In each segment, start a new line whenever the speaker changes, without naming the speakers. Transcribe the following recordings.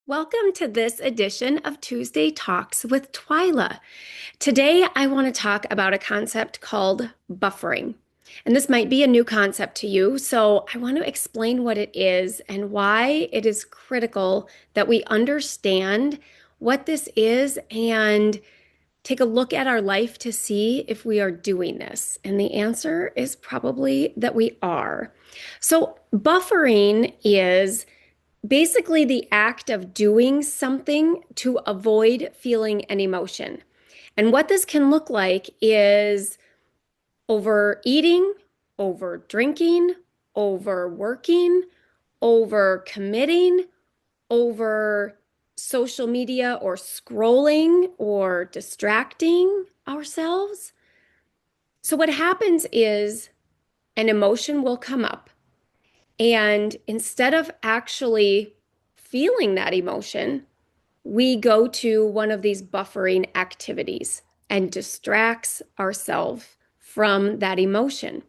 Welcome to this edition of Tuesday Talks with Twyla. Today, I want to talk about a concept called buffering. And this might be a new concept to you, so I want to explain what it is and why it is critical that we understand what this is and take a look at our life to see if we are doing this. And the answer is probably that we are. So, buffering is basically the act of doing something to avoid feeling an emotion. And what this can look like is overeating, over drinking, overworking, over committing, over social media or scrolling or distracting ourselves. So, what happens is an emotion will come up. And instead of actually feeling that emotion, we go to one of these buffering activities and distracts ourselves from that emotion.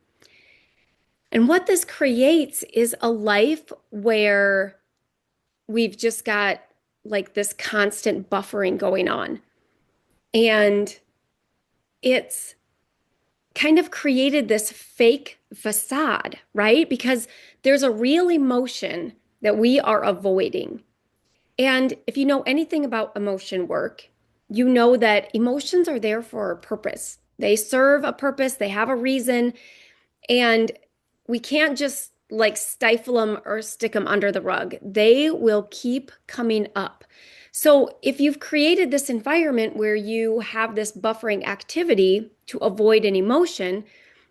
And what this creates is a life where we've just got like this constant buffering going on. And it's kind of created this fake facade, right? Because there's a real emotion that we are avoiding. And if you know anything about emotion work, you know that emotions are there for a purpose. They serve a purpose, they have a reason, and we can't just like stifle them or stick them under the rug. They will keep coming up. So if you've created this environment where you have this buffering activity to avoid an emotion,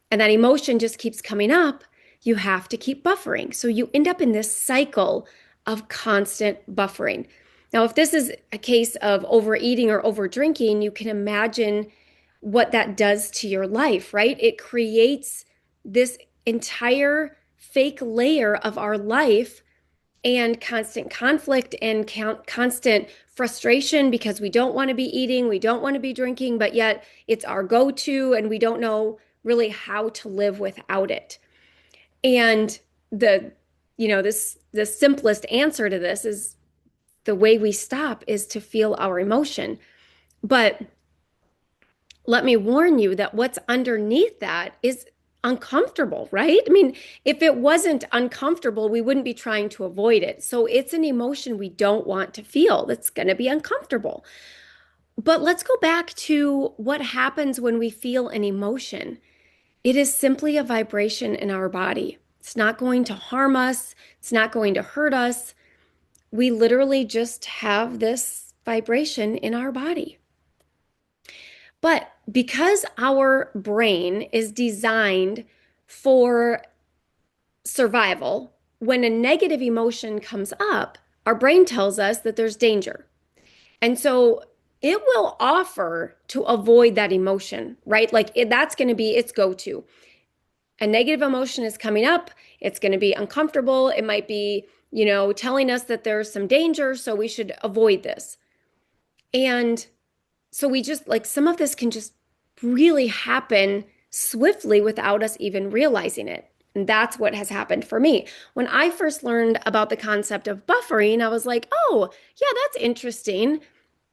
and that emotion just keeps coming up, you have to keep buffering. So you end up in this cycle of constant buffering. Now, if this is a case of overeating or over drinking, you can imagine what that does to your life, right? It creates this entire fake layer of our life and constant conflict and constant frustration because we don't want to be eating, we don't want to be drinking, but yet it's our go-to and we don't know really how to live without it. And the simplest answer to this is the way we stop is to feel our emotion. But let me warn you that what's underneath that is uncomfortable, right? I mean, if it wasn't uncomfortable, we wouldn't be trying to avoid it. So it's an emotion we don't want to feel. That's going to be uncomfortable. But let's go back to what happens when we feel an emotion. It is simply a vibration in our body. It's not going to harm us. It's not going to hurt us. We literally just have this vibration in our body. But because our brain is designed for survival, when a negative emotion comes up, our brain tells us that there's danger. And so it will offer to avoid that emotion, right? That's going to be its go-to. A negative emotion is coming up. It's going to be uncomfortable. It might be, telling us that there's some danger, so we should avoid this. And so we just like some of this can just really happen swiftly without us even realizing it. And that's what has happened for me. When I first learned about the concept of buffering, I was like, oh, yeah, that's interesting.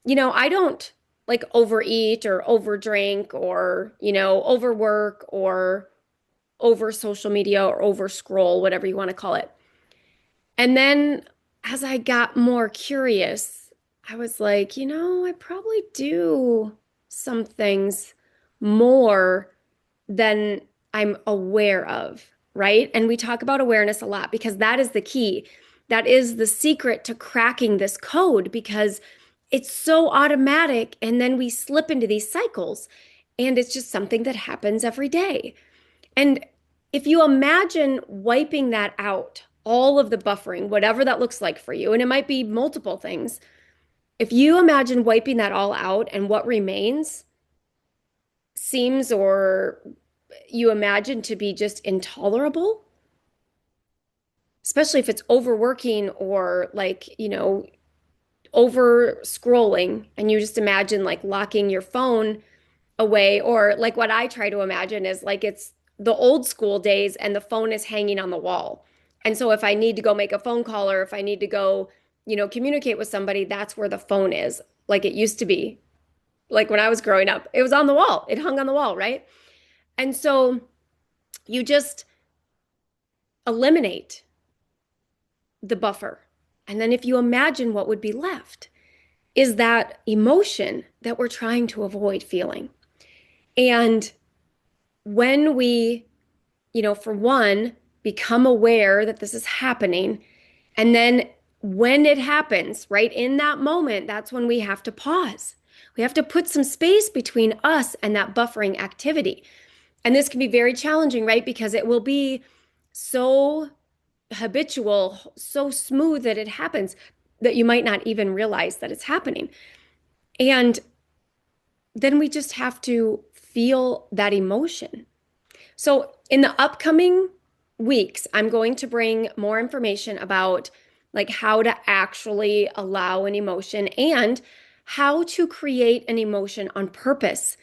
I don't like overeat or overdrink or, overwork or over social media or over scroll, whatever you want to call it. And then as I got more curious, I was like, I probably do some things more than I'm aware of, right? And we talk about awareness a lot because that is the key. That is the secret to cracking this code because it's so automatic. And then we slip into these cycles. And it's just something that happens every day. And if you imagine wiping that out, all of the buffering, whatever that looks like for you, and it might be multiple things, if you imagine wiping that all out and what remains seems or you imagine to be just intolerable, especially if it's overworking or over scrolling, and you just imagine like locking your phone away, or like what I try to imagine is like it's the old school days and the phone is hanging on the wall. And so if I need to go make a phone call or if I need to go, communicate with somebody, that's where the phone is, like it used to be. Like when I was growing up, it was on the wall. It hung on the wall, right? And so you just eliminate the buffer. And then if you imagine what would be left is that emotion that we're trying to avoid feeling. And when we, for one, become aware that this is happening, and then when it happens, right in that moment, that's when we have to pause. We have to put some space between us and that buffering activity. And this can be very challenging, right? Because it will be so habitual, so smooth that it happens that you might not even realize that it's happening. And then we just have to feel that emotion. So, in the upcoming weeks, I'm going to bring more information about like how to actually allow an emotion and how to create an emotion on purpose,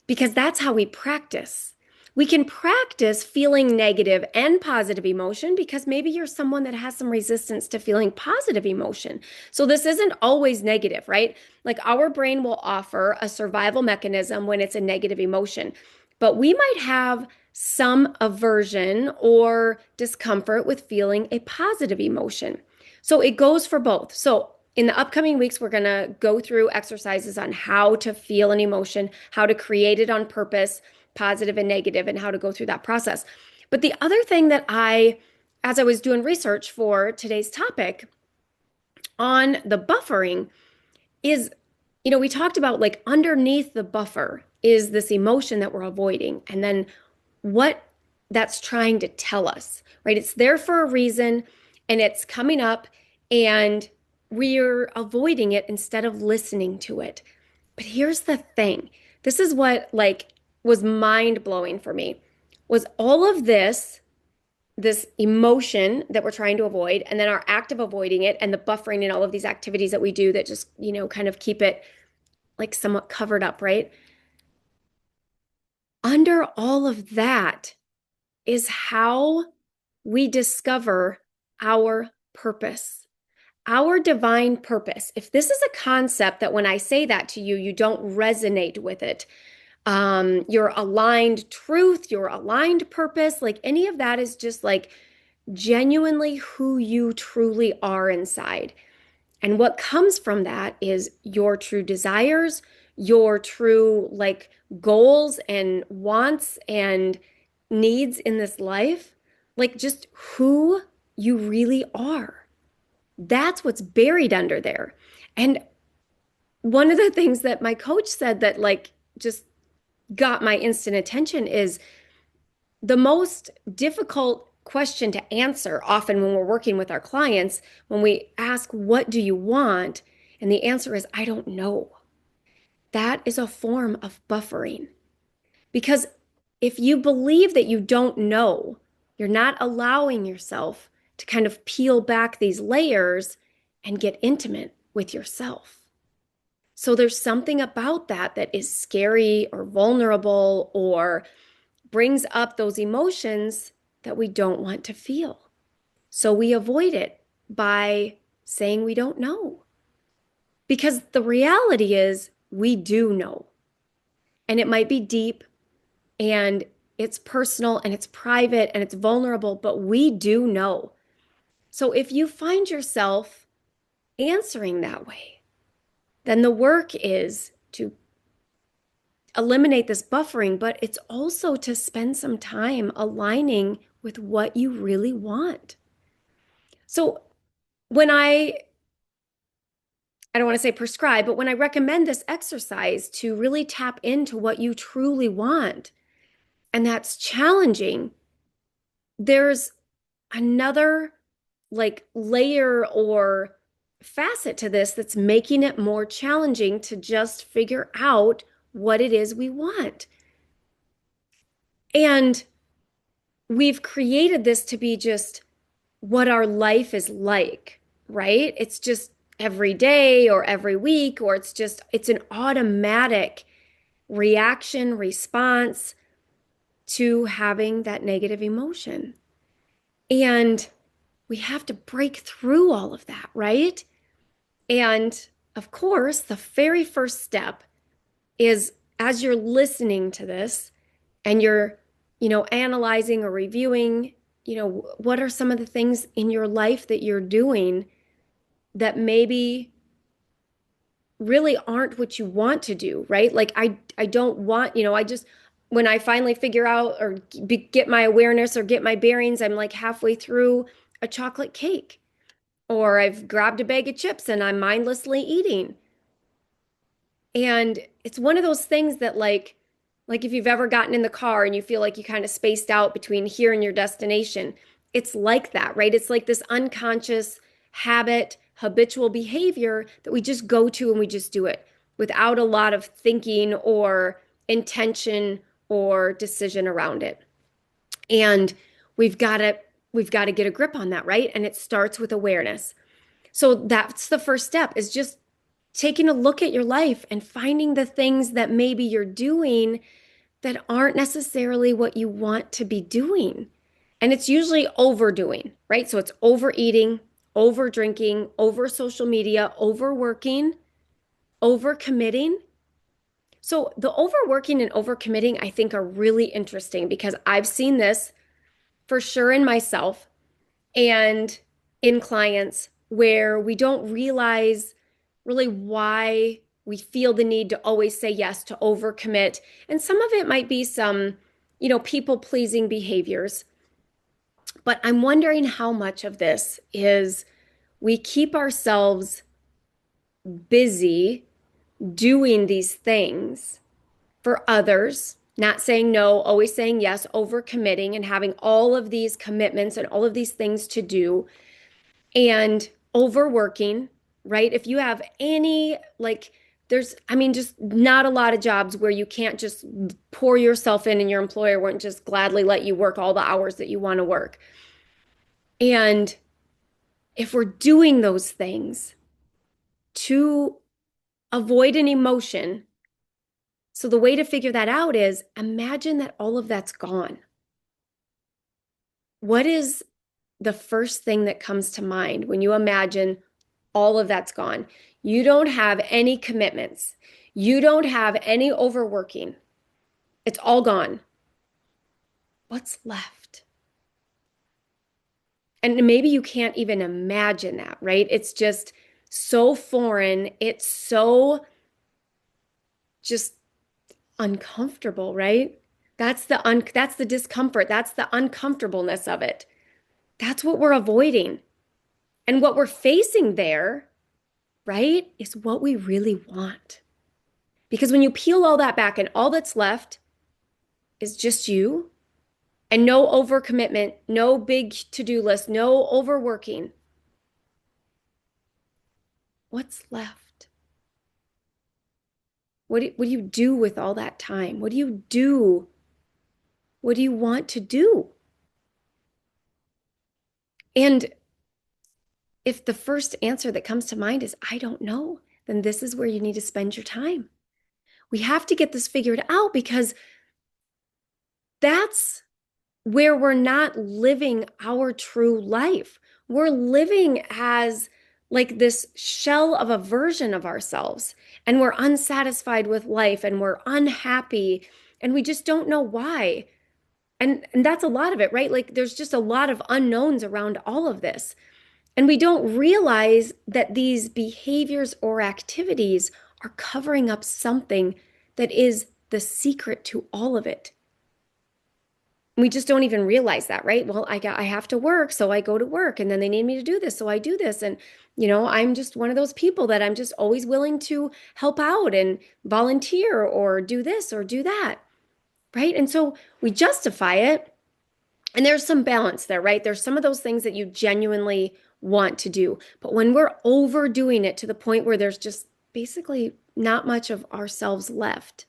because that's how we practice. We can practice feeling negative and positive emotion because maybe you're someone that has some resistance to feeling positive emotion. So this isn't always negative, right? Like our brain will offer a survival mechanism when it's a negative emotion, but we might have some aversion or discomfort with feeling a positive emotion. So it goes for both. So in the upcoming weeks, we're going to go through exercises on how to feel an emotion, how to create it on purpose, positive and negative, and how to go through that process. But the other thing that as I was doing research for today's topic on the buffering is, we talked about like underneath the buffer is this emotion that we're avoiding. And then what that's trying to tell us, right? It's there for a reason and it's coming up and we're avoiding it instead of listening to it. But here's the thing. This is what like was mind blowing for me was all of this emotion that we're trying to avoid and then our act of avoiding it and the buffering and all of these activities that we do that just, kind of keep it like somewhat covered up, right? Under all of that is how we discover our purpose, our divine purpose. If this is a concept that when I say that to you, you don't resonate with it, your aligned truth, your aligned purpose, like any of that is just like genuinely who you truly are inside. And what comes from that is your true desires, your true like goals and wants and needs in this life, like just who you really are. That's what's buried under there. And one of the things that my coach said that like just got my instant attention is the most difficult question to answer often when we're working with our clients, when we ask, what do you want? And the answer is, I don't know. That is a form of buffering. Because if you believe that you don't know, you're not allowing yourself to kind of peel back these layers and get intimate with yourself. So there's something about that that is scary or vulnerable or brings up those emotions that we don't want to feel. So we avoid it by saying we don't know. Because the reality is we do know. And it might be deep and it's personal and it's private and it's vulnerable, but we do know. So if you find yourself answering that way, then the work is to eliminate this buffering, but it's also to spend some time aligning with what you really want. So when I don't want to say prescribe, but when I recommend this exercise to really tap into what you truly want, and that's challenging, there's another like layer or facet to this that's making it more challenging to just figure out what it is we want. And we've created this to be just what our life is like, right? It's just every day or every week, or it's an automatic reaction, response to having that negative emotion. And we have to break through all of that, right? And of course, the very first step is as you're listening to this and you're, analyzing or reviewing, what are some of the things in your life that you're doing that maybe really aren't what you want to do, right? Like I don't want, I just when I finally figure out or get my awareness or get my bearings, I'm like halfway through a chocolate cake or I've grabbed a bag of chips and I'm mindlessly eating. And it's one of those things that like if you've ever gotten in the car and you feel like you kind of spaced out between here and your destination, it's like that, right? It's like this unconscious habit, habitual behavior that we just go to and we just do it without a lot of thinking or intention or decision around it. And we've got to we've got to get a grip on that, right? And it starts with awareness. So that's the first step is just taking a look at your life and finding the things that maybe you're doing that aren't necessarily what you want to be doing. And it's usually overdoing, right? So it's overeating, over drinking, over social media, overworking, overcommitting. So the overworking and overcommitting, I think, are really interesting because I've seen this for sure in myself and in clients where we don't realize really why we feel the need to always say yes, to overcommit. And some of it might be some, people pleasing behaviors. But I'm wondering how much of this is we keep ourselves busy doing these things for others, not saying no, always saying yes, overcommitting and having all of these commitments and all of these things to do and overworking, right? If you have any, like, I mean, just not a lot of jobs where you can't just pour yourself in and your employer won't just gladly let you work all the hours that you want to work. And if we're doing those things to avoid an emotion, so the way to figure that out is imagine that all of that's gone. What is the first thing that comes to mind when you imagine all of that's gone? You don't have any commitments. You don't have any overworking. It's all gone. What's left? And maybe you can't even imagine that, right? It's just so foreign. It's so just uncomfortable, right? That's the discomfort. That's the uncomfortableness of it. That's what we're avoiding. And what we're facing there, right, is what we really want. Because when you peel all that back and all that's left is just you and no overcommitment, no big to-do list, no overworking, what's left? What do you do with all that time? What do you do? What do you want to do? And if the first answer that comes to mind is, I don't know, then this is where you need to spend your time. We have to get this figured out because that's where we're not living our true life. We're living as like this shell of a version of ourselves, and we're unsatisfied with life and we're unhappy and we just don't know why. And that's a lot of it, right? Like there's just a lot of unknowns around all of this. And we don't realize that these behaviors or activities are covering up something that is the secret to all of it. We just don't even realize that, right? Well, I have to work, so I go to work, and then they need me to do this, so I do this. And I'm just one of those people that I'm just always willing to help out and volunteer or do this or do that, right? And so we justify it, and there's some balance there, right? There's some of those things that you genuinely want to do. But when we're overdoing it to the point where there's just basically not much of ourselves left,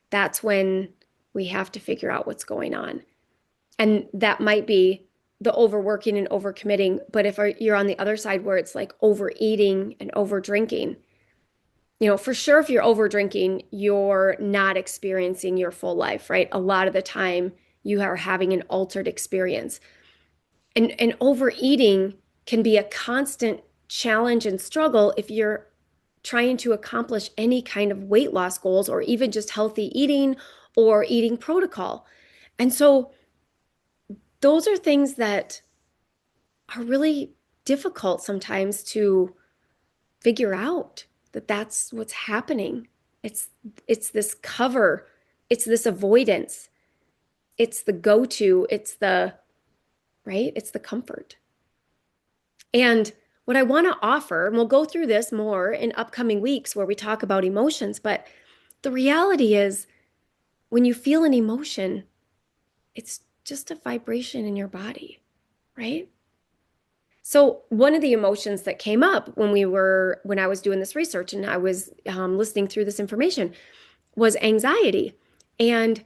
that's when we have to figure out what's going on. And that might be the overworking and overcommitting. But if you're on the other side where it's like overeating and overdrinking, for sure, if you're overdrinking, you're not experiencing your full life, right? A lot of the time you are having an altered experience. And overeating can be a constant challenge and struggle if you're trying to accomplish any kind of weight loss goals or even just healthy eating or eating protocol. And so those are things that are really difficult sometimes to figure out that that's what's happening. It's it's this cover, it's this avoidance, it's the go-to, it's the right, it's the comfort. And what I want to offer, and we'll go through this more in upcoming weeks where we talk about emotions, but the reality is when you feel an emotion, it's just a vibration in your body, right? So one of the emotions that came up when I was doing this research and I was listening through this information was anxiety. And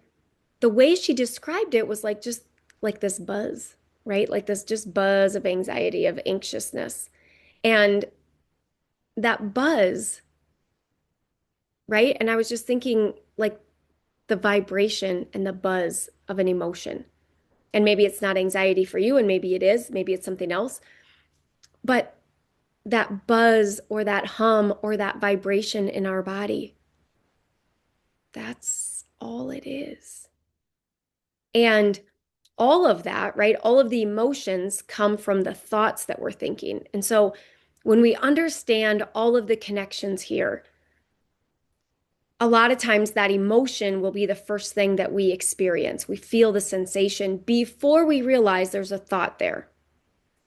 the way she described it was like just like this buzz, right? Like this just buzz of anxiety, of anxiousness. And that buzz, right? And I was just thinking like the vibration and the buzz of an emotion. And maybe it's not anxiety for you, and maybe it is, maybe it's something else. But that buzz or that hum or that vibration in our body, that's all it is. And all of that, right? All of the emotions come from the thoughts that we're thinking. And so when we understand all of the connections here, a lot of times that emotion will be the first thing that we experience. We feel the sensation before we realize there's a thought there.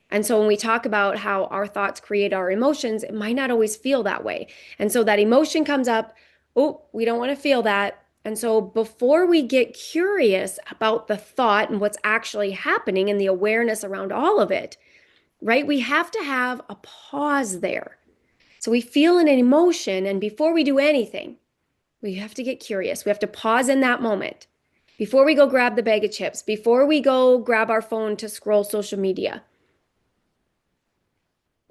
And so when we talk about how our thoughts create our emotions, it might not always feel that way. And so that emotion comes up, oh, we don't want to feel that. And so before we get curious about the thought and what's actually happening and the awareness around all of it, right, we have to have a pause there. So we feel an emotion, and before we do anything, we have to get curious. We have to pause in that moment before we go grab the bag of chips, before we go grab our phone to scroll social media.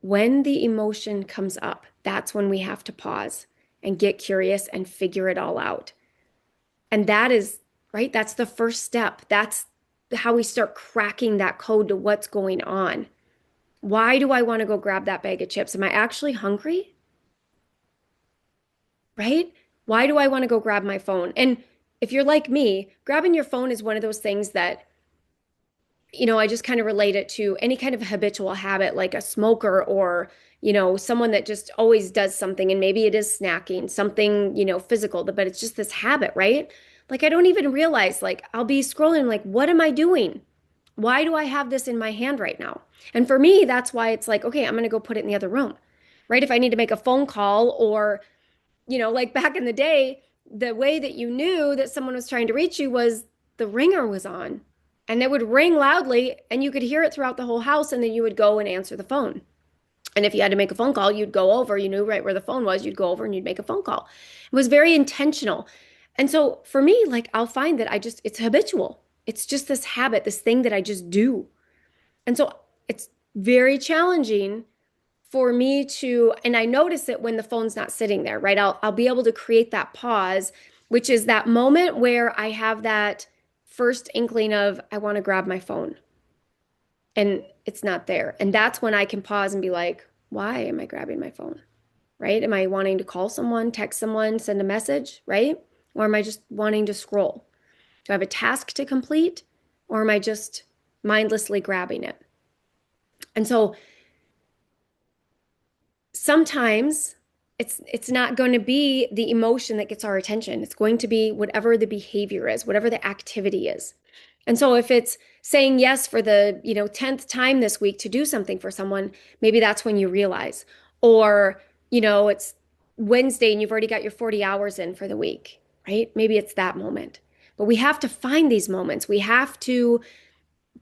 When the emotion comes up, that's when we have to pause and get curious and figure it all out. And that is, right, that's the first step. That's how we start cracking that code to what's going on. Why do I want to go grab that bag of chips? Am I actually hungry? Right? Why do I want to go grab my phone? And if you're like me, grabbing your phone is one of those things that I just kind of relate it to any kind of habitual habit, like a smoker or, someone that just always does something. And maybe it is snacking, something, physical, but it's just this habit, right? Like, I don't even realize, like, I'll be scrolling, like, what am I doing? Why do I have this in my hand right now? And for me, that's why it's like, okay, I'm going to go put it in the other room, right? If I need to make a phone call or, like back in the day, the way that you knew that someone was trying to reach you was the ringer was on and it would ring loudly and you could hear it throughout the whole house. And then you would go and answer the phone. And if you had to make a phone call, you'd go over, you knew right where the phone was, you'd go over and you'd make a phone call. It was very intentional. And so for me, like I'll find that it's habitual. It's just this habit, this thing that I just do. And so it's very challenging for me to, and I notice it when the phone's not sitting there, right? I'll be able to create that pause, which is that moment where I have that first inkling of I want to grab my phone and it's not there. And that's when I can pause and be like, why am I grabbing my phone? Right? Am I wanting to call someone, text someone, send a message, right? Or am I just wanting to scroll? Do I have a task to complete or am I just mindlessly grabbing it? And so sometimes it's not going to be the emotion that gets our attention. It's going to be whatever the behavior is, whatever the activity is. And so if it's saying yes for the, 10th time this week to do something for someone, maybe that's when you realize. Or, it's Wednesday and you've already got your 40 hours in for the week, right? Maybe it's that moment. But we have to find these moments. We have to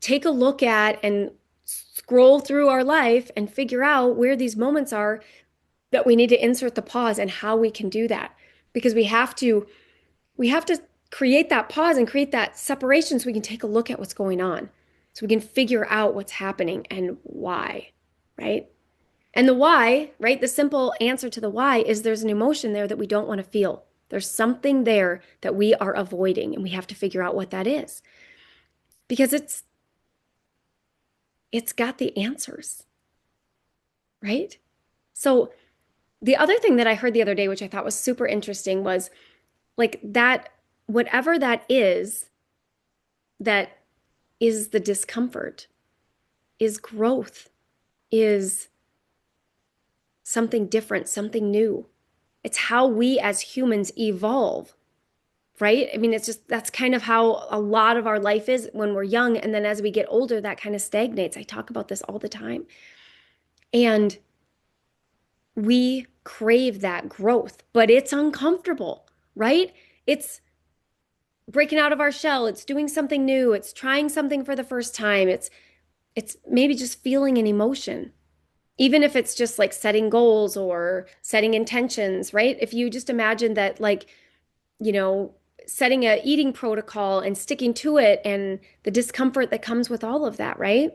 take a look at and scroll through our life and figure out where these moments are that we need to insert the pause and how we can do that. Because we have to create that pause and create that separation so we can take a look at what's going on. So we can figure out what's happening and why, right? And the why, right? The simple answer to the why is there's an emotion there that we don't want to feel. There's something there that we are avoiding and we have to figure out what that is. Because it's got the answers, right? So the other thing that I heard the other day, which I thought was super interesting, was like that, whatever that is the discomfort, is growth, is something different, something new. It's how we as humans evolve, right? I mean, it's just that's kind of how a lot of our life is when we're young. And then as we get older, that kind of stagnates. I talk about this all the time. And we crave that growth, but it's uncomfortable, right? It's breaking out of our shell, it's doing something new, it's trying something for the first time, it's maybe just feeling an emotion. Even if it's just like setting goals or setting intentions, right? If you just imagine that like, you know, setting a eating protocol and sticking to it and the discomfort that comes with all of that, right?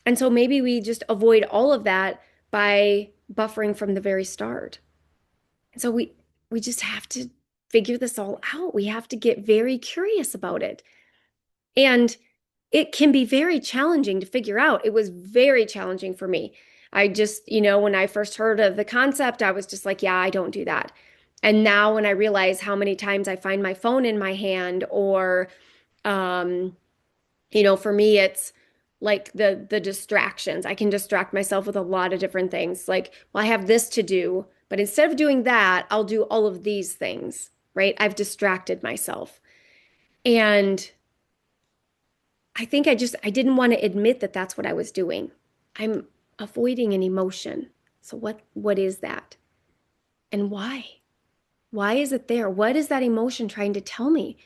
And so maybe we just avoid all of that by buffering from the very start. And so we just have to figure this all out. We have to get very curious about it. And it can be very challenging to figure out. It was very challenging for me. I just, when I first heard of the concept, I was just like, yeah, I don't do that. And now when I realize how many times I find my phone in my hand or um, for me it's like the distractions. I can distract myself with a lot of different things. Like, well, I have this to do, but instead of doing that, I'll do all of these things, right? I've distracted myself. And I didn't want to admit that that's what I was doing. I'm avoiding an emotion. So what is that? And why? Why is it there? What is that emotion trying to tell me?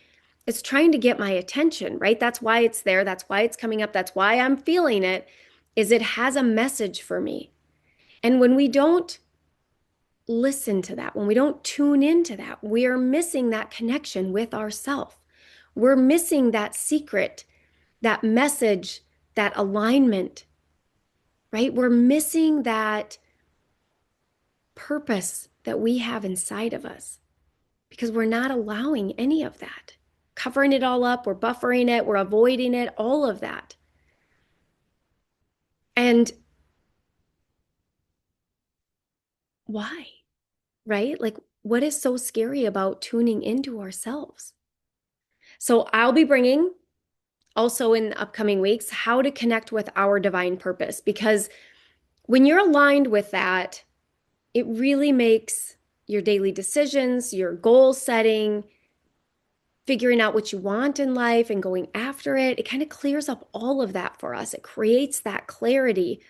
It's trying to get my attention, right? That's why it's there. That's why it's coming up. That's why I'm feeling it, is it has a message for me. And when we don't listen to that, when we don't tune into that, we are missing that connection with ourself. We're missing that secret, that message, that alignment, right? We're missing that purpose that we have inside of us because we're not allowing any of that. Covering it all up, we're buffering it, we're avoiding it, all of that. And why? Right? Like, what is so scary about tuning into ourselves? So, I'll be bringing also in the upcoming weeks how to connect with our divine purpose because when you're aligned with that, it really makes your daily decisions, your goal setting, figuring out what you want in life and going after it, it kind of clears up all of that for us. It creates that clarity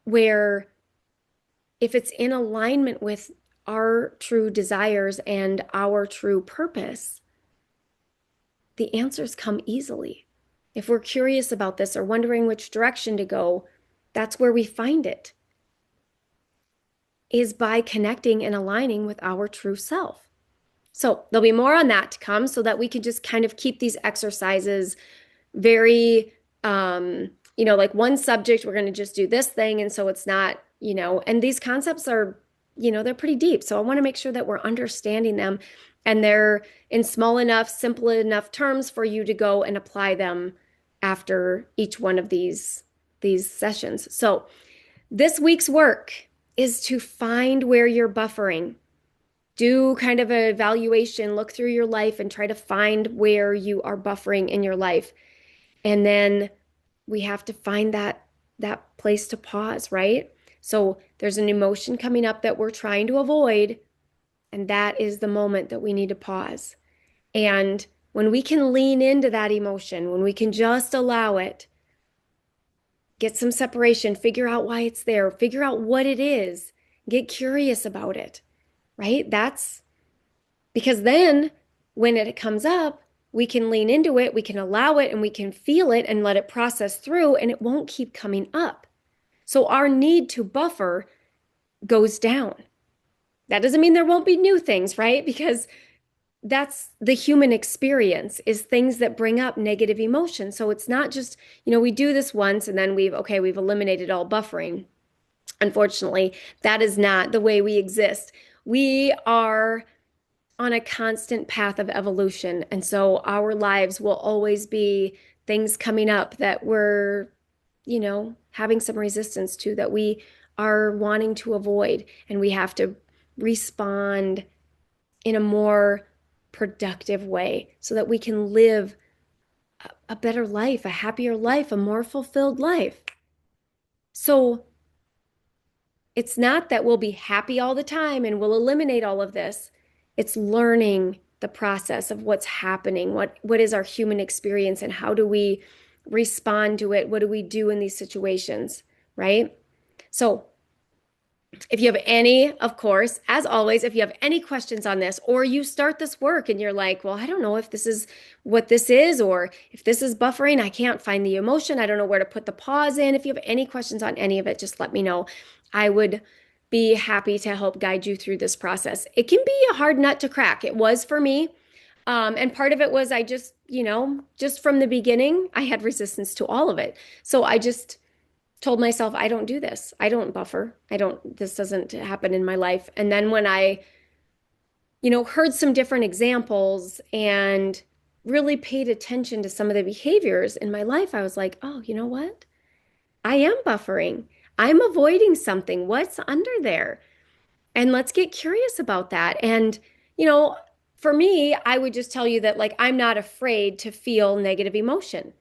where if it's in alignment with our true desires and our true purpose, the answers come easily. If we're curious about this or wondering which direction to go, that's where we find it, is by connecting and aligning with our true self. So there'll be more on that to come so that we can just kind of keep these exercises very, like one subject, we're going to just do this thing. And so it's not, and these concepts are, they're pretty deep. So I want to make sure that we're understanding them and they're in small enough, simple enough terms for you to go and apply them after each one of these sessions. So this week's work is to find where you're buffering. Do kind of an evaluation, look through your life and try to find where you are buffering in your life. And then we have to find that place to pause, right? So there's an emotion coming up that we're trying to avoid, and that is the moment that we need to pause. And when we can lean into that emotion, when we can just allow it, get some separation, figure out why it's there, figure out what it is, get curious about it, right? That's because then when it comes up, we can lean into it, we can allow it, and we can feel it and let it process through, and it won't keep coming up. So our need to buffer goes down. That doesn't mean there won't be new things, right? Because that's the human experience is things that bring up negative emotions. So it's not just, we do this once and then we've eliminated all buffering. Unfortunately, that is not the way we exist. We are on a constant path of evolution. And so our lives will always be things coming up that we're, having some resistance to that we are wanting to avoid, and we have to respond in a more productive way so that we can live a better life, a happier life, a more fulfilled life. So it's not that we'll be happy all the time and we'll eliminate all of this. It's learning the process of what's happening, what is our human experience, and how do we respond to it? What do we do in these situations, right? So if you have any, of course, as always, if you have any questions on this, or you start this work and you're like, well, I don't know if this is what this is, or if this is buffering, I can't find the emotion. I don't know where to put the pause in. If you have any questions on any of it, just let me know. I would be happy to help guide you through this process. It can be a hard nut to crack. It was for me. And part of it was I just, just from the beginning, I had resistance to all of it. So I just told myself, I don't do this. I don't buffer. This doesn't happen in my life. And then when I, heard some different examples and really paid attention to some of the behaviors in my life, I was like, oh, you know what? I am buffering. I'm avoiding something. What's under there? And let's get curious about that. And, you know, for me, I would just tell you that, like, I'm not afraid to feel negative emotion.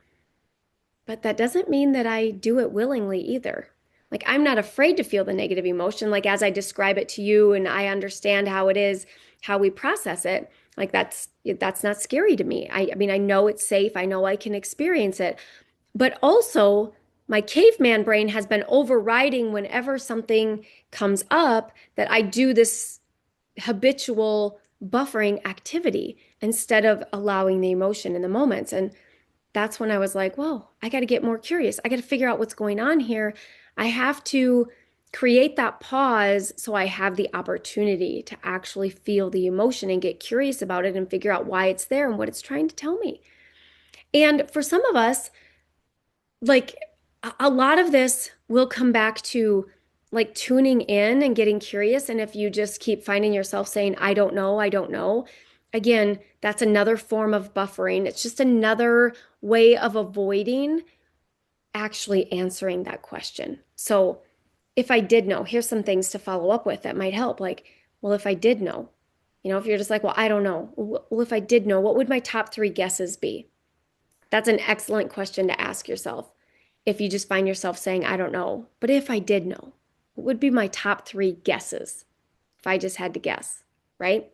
But that doesn't mean that I do it willingly either. Like, I'm not afraid to feel the negative emotion. Like, as I describe it to you and I understand how it is, how we process it, like that's not scary to me. I mean, I know it's safe. I know I can experience it. But also, my caveman brain has been overriding whenever something comes up that I do this habitual buffering activity instead of allowing the emotion in the moments. And that's when I was like, whoa, I got to get more curious. I got to figure out what's going on here. I have to create that pause so I have the opportunity to actually feel the emotion and get curious about it and figure out why it's there and what it's trying to tell me. And for some of us, like a lot of this will come back to like tuning in and getting curious. And if you just keep finding yourself saying, I don't know, again, that's another form of buffering. It's just another way of avoiding actually answering that question. So if I did know, here's some things to follow up with that might help. Like, well, if I did know, if you're just like, well, I don't know. Well, if I did know, what would my top three guesses be? That's an excellent question to ask yourself. If you just find yourself saying, I don't know, but if I did know, what would be my top three guesses if I just had to guess, right?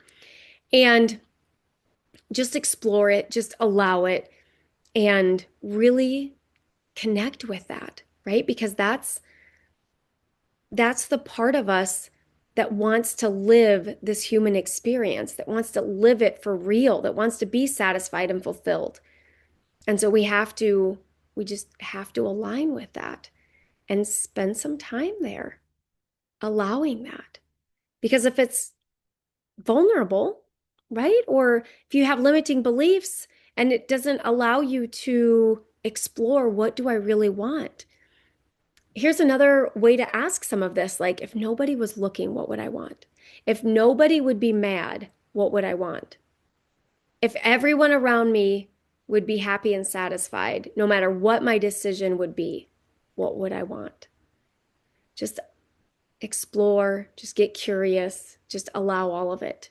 And just explore it, just allow it, and really connect with that, right? Because that's the part of us that wants to live this human experience, that wants to live it for real, that wants to be satisfied and fulfilled. And so we just have to align with that and spend some time there, allowing that. Because if it's vulnerable, right? Or if you have limiting beliefs and it doesn't allow you to explore, what do I really want? Here's another way to ask some of this. Like, if nobody was looking, what would I want? If nobody would be mad, what would I want? If everyone around me would be happy and satisfied, no matter what my decision would be, what would I want? Just explore, just get curious, just allow all of it.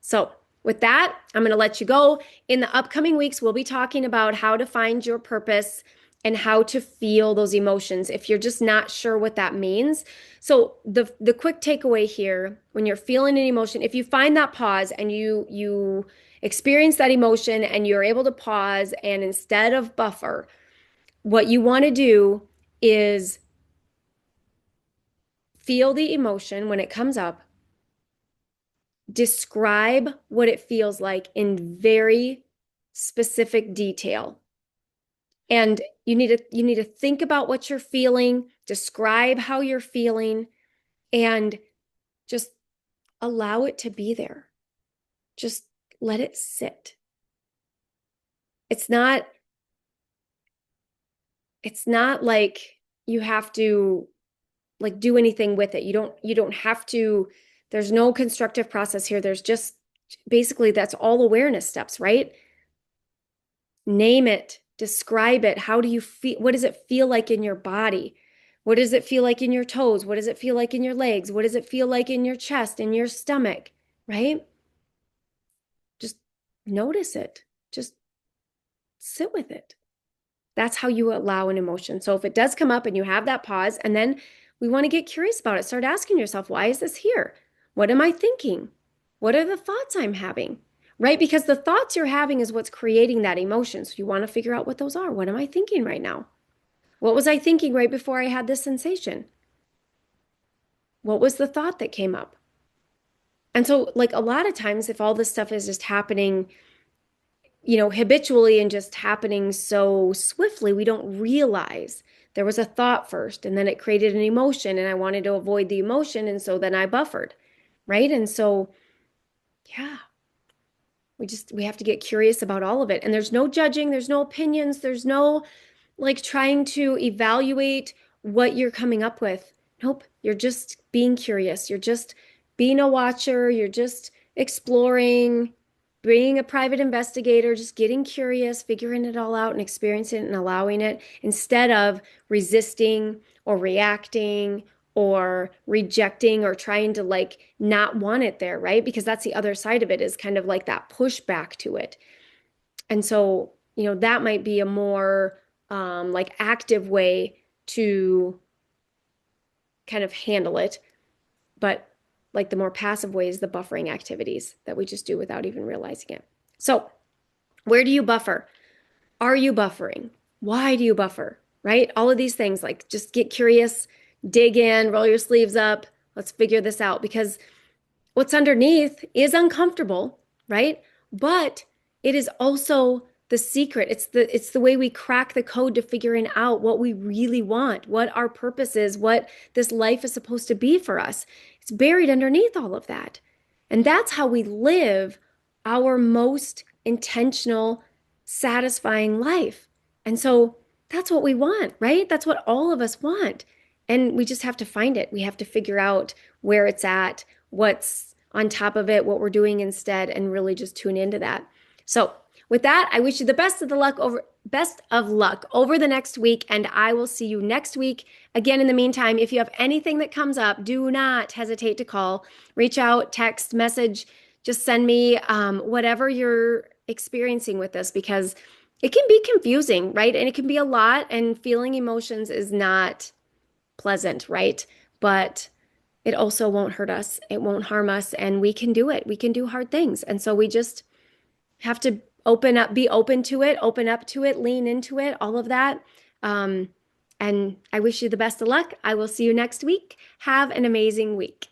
So, with that, I'm going to let you go. In the upcoming weeks, we'll be talking about how to find your purpose and how to feel those emotions if you're just not sure what that means. So, the quick takeaway here, when you're feeling an emotion, if you find that pause and you experience that emotion and you're able to pause and instead of buffer, what you want to do is feel the emotion when it comes up, describe what it feels like in very specific detail. And you need to think about what you're feeling, describe how you're feeling, and just allow it to be there. Just let it sit. It's not like you have to like do anything with it. You don't have to, there's no constructive process here. There's just basically that's all awareness steps, right? Name it, describe it. How do you feel? What does it feel like in your body? What does it feel like in your toes? What does it feel like in your legs? What does it feel like in your chest, in your stomach, right? Just notice it. Just sit with it. That's how you allow an emotion. So if it does come up and you have that pause, and then we want to get curious about it, start asking yourself, why is this here? What am I thinking? What are the thoughts I'm having? Right? Because the thoughts you're having is what's creating that emotion. So you want to figure out what those are. What am I thinking right now? What was I thinking right before I had this sensation? What was the thought that came up? And so, like a lot of times, if all this stuff is just happening, habitually and just happening so swiftly, we don't realize there was a thought first and then it created an emotion and I wanted to avoid the emotion. And so then I buffered, right? And so, yeah, we have to get curious about all of it. And there's no judging, there's no opinions, there's no like trying to evaluate what you're coming up with. Nope, you're just being curious. You're just being a watcher. You're just exploring, being a private investigator, just getting curious, figuring it all out and experiencing it and allowing it instead of resisting or reacting or rejecting or trying to like not want it there, right? Because that's the other side of it is kind of like that pushback to it. And so, that might be a more like active way to kind of handle it. But like the more passive way is the buffering activities that we just do without even realizing it. So, where do you buffer? Are you buffering? Why do you buffer? Right? All of these things, like just get curious, dig in, roll your sleeves up. Let's figure this out because what's underneath is uncomfortable, right? But it is also the secret. It's the way we crack the code to figuring out what we really want, what our purpose is, what this life is supposed to be for us. It's buried underneath all of that. And that's how we live our most intentional, satisfying life. And so that's what we want, right? That's what all of us want. And we just have to find it. We have to figure out where it's at, what's on top of it, what we're doing instead, and really just tune into that. So, with that, I wish you the best of luck over the next week, and I will see you next week. Again, in the meantime, if you have anything that comes up, do not hesitate to call, reach out, text, message, just send me whatever you're experiencing with this because it can be confusing, right? And it can be a lot, and feeling emotions is not pleasant, right? But it also won't hurt us. It won't harm us, and we can do it. We can do hard things. And so we just have to open up, be open to it, open up to it, lean into it, all of that. Um, and I wish you the best of luck. I will see you next week. Have an amazing week.